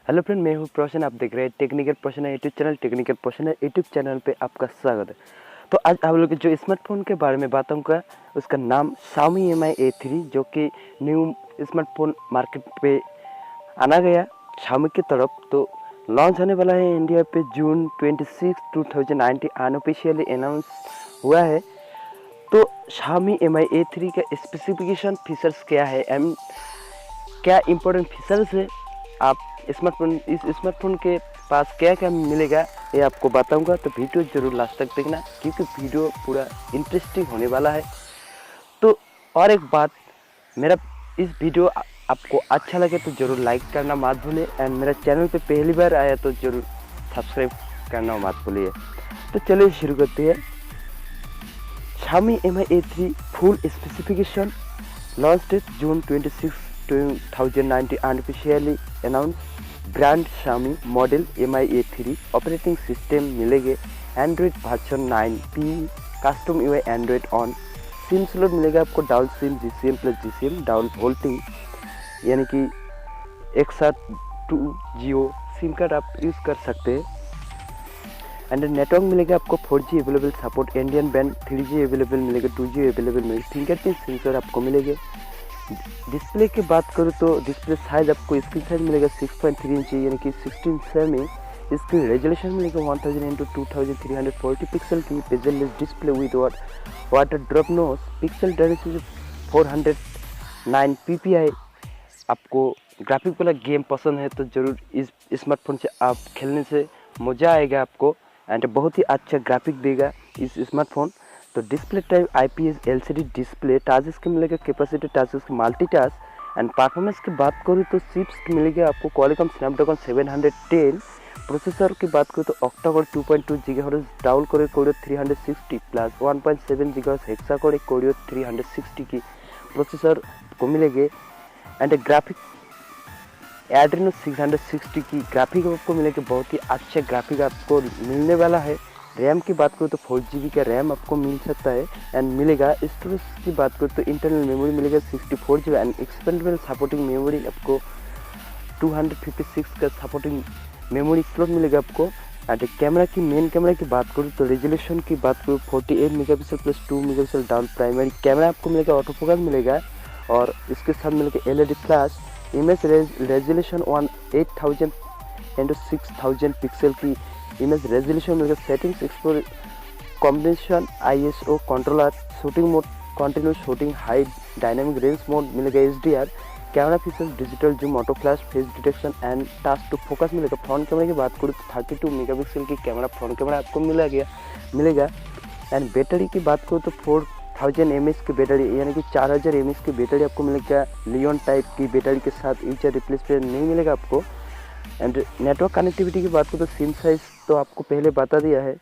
Hello friend, मैं हूँ प्रसन। आप देख रहे हैं टेक्निकल प्रसन यूट्यूब चैनल। टेक्निकल प्रसन यूट्यूब चैनल पे आपका स्वागत है। तो आज आप लोग जो स्मार्टफोन के बारे में बात करूँगा, उसका नाम Xiaomi Mi A3, जो कि न्यू स्मार्टफोन मार्केट पे आना गया Xiaomi की तरफ। तो लॉन्च होने वाला है इंडिया पे जून 26, 2019 अनऑफिशियली अनाउंस हुआ है। तो Xiaomi Mi A3 का स्पेसिफिकेशन फीचर्स क्या है एंड क्या इम्पोर्टेंट फीचर्स है, आप इस स्मार्टफोन के पास क्या क्या मिलेगा ये आपको बताऊंगा। तो वीडियो जरूर लास्ट तक देखना, क्योंकि वीडियो पूरा इंटरेस्टिंग होने वाला है। तो और एक बात, मेरा इस वीडियो आपको अच्छा लगे तो ज़रूर लाइक करना मत भूलिए, एंड मेरा चैनल पे पहली बार आया तो ज़रूर सब्सक्राइब करना मत भूलिए। तो चलिए शुरू करते हैं। Xiaomi Mi A3 full specification, launch date June 26, 2019 unofficially announced। Brand Xiaomi, model Mi A3, operating system मिलेंगे Android version 9P, custom UI Android on. Sim slot मिलेगा आपको dual sim, GCM plus GCM, dual VoLTE, यानी कि एक साथ 2 Jio sim card आप use कर सकते हैं। एंड नेटवर्क मिलेगा आपको 4G available support, Indian band 3G available मिलेगा, 2G अवेलेबल मिलेगा, फिंगरप्रिंट सेंसर आपको मिलेगा। डिस्प्ले की बात करूँ तो डिस्प्ले साइज आपको स्क्रीन साइज मिलेगा 6.3 इंची, यानी कि 16 सेमी। स्क्रीन रेजोल्यूशन मिलेगा 1000x2340 पिक्सल की bezel display with water drop notch. Pixel density 409 ppi। आपको ग्राफिक वाला गेम पसंद है तो ज़रूर इस स्मार्टफोन से आप खेलने से मज़ा आएगा आपको, एंड बहुत ही अच्छा ग्राफिक देगा इस स्मार्टफोन। तो display type IPS LCD display, touch screen मिलेगा, capacity touch screen, multi touch. And performance की बात करूँ तो चिप्स मिलेगा आपको क्वालकॉम स्नैपड्रैगन 710। प्रोसेसर की बात करूँ तो octa-core 2.2 GHz, dual core 360 plus 1.7 GHz hexa core 360 की प्रोसेसर को मिलेंगे। एंड ग्राफिक एड्रेनो 660 की ग्राफिक आपको मिलेगा, बहुत ही अच्छा ग्राफिक आपको मिलने वाला है। रैम की बात करूँ तो 4GB का रैम आपको मिल सकता है एंड मिलेगा। स्टोरेज की बात करूँ तो इंटरनल मेमोरी मिलेगा 64GB and expendable supporting memory आपको 256 का सपोर्टिंग मेमोरी स्लॉट मिलेगा आपको। एंड कैमरा की मेन कैमरा की बात करूँ तो रेजोल्यूशन की बात करूँ 48 megapixel plus 2 megapixel down primary camera आपको मिलेगा, ऑटो फोकस मिलेगा, और इसके साथ मिलेगा LED flash. Image resolution 8000 × 6000 pixel की इमेज रेजोल्यूशन मिलेगा। Settings explore combination ISO controller, shooting mode continuous shooting, high dynamic range mode मिलेगा, HDR। Camera features digital zoom, auto flash, face detection and touch to focus मिलेगा। Front camera की बात करूँ तो 32 megapixel की camera front camera आपको मिलेगा। And battery की बात करूँ तो 4000 mAh की बैटरी, यानी कि 4000 mAh की बैटरी आपको मिलेगा। लियोन टाइप की बैटरी के साथ यूजर रिप्लेसमेंट नहीं मिलेगा आपको। एंड नेटवर्क कनेक्टिविटी की बात करूँ तो सिम साइज तो आपको पहले बता दिया है।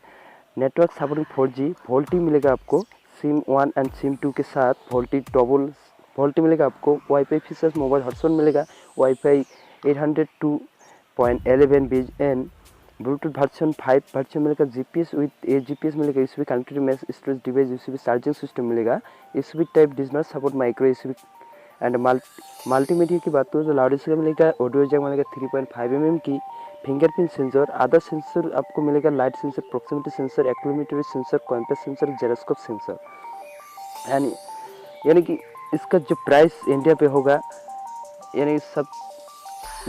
नेटवर्क सपोर्टिंग 4G वोल्टी मिलेगा आपको सिम 1 एंड सिम 2 के साथ। वोल्टी डबल वोल्टी मिलेगा आपको। वाईफाई फीचर्स मोबाइल हॉटस्पॉट मिलेगा, wifi 802.11 BN, Bluetooth version 5 version मिलेगा, GPS विथ 8 GPS मिलेगा, USB connected mass storage device, USB charging system मिलेगा। USB type does not support micro USB। And multimedia की बात करूँ तो लाउड स्पीकर मिलेगा, audio jack मिलेगा 3.5 mm की, फिंगरप्रिंट सेंसर, अदर सेंसर आपको मिलेगा, light sensor, proximity sensor, accelerometer sensor, compass sensor, gyroscope sensor. And यानी कि इसका जो प्राइस इंडिया पे होगा, यानी सब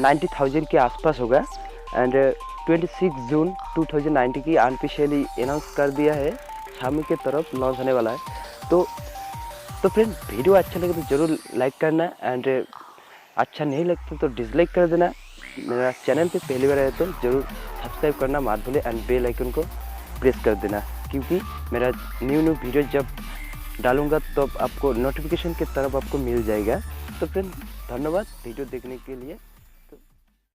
90,000 के आसपास होगा। एंड 26 जून 2019 की अनऑफिशियली अनाउंस कर दिया है, Xiaomi की तरफ लॉन्च होने वाला है। तो फ्रेंड, वीडियो अच्छा लगे तो ज़रूर लाइक करना, एंड अच्छा नहीं लगता तो डिसलाइक कर देना। मेरा चैनल पे पहली बार आए तो ज़रूर सब्सक्राइब करना मत भूलें, एंड बेल आइकन को प्रेस कर देना, क्योंकि मेरा न्यू वीडियो जब डालूंगा तो आपको नोटिफिकेशन की तरफ आपको मिल जाएगा। तो फ्रेंड, धन्यवाद वीडियो देखने के लिए।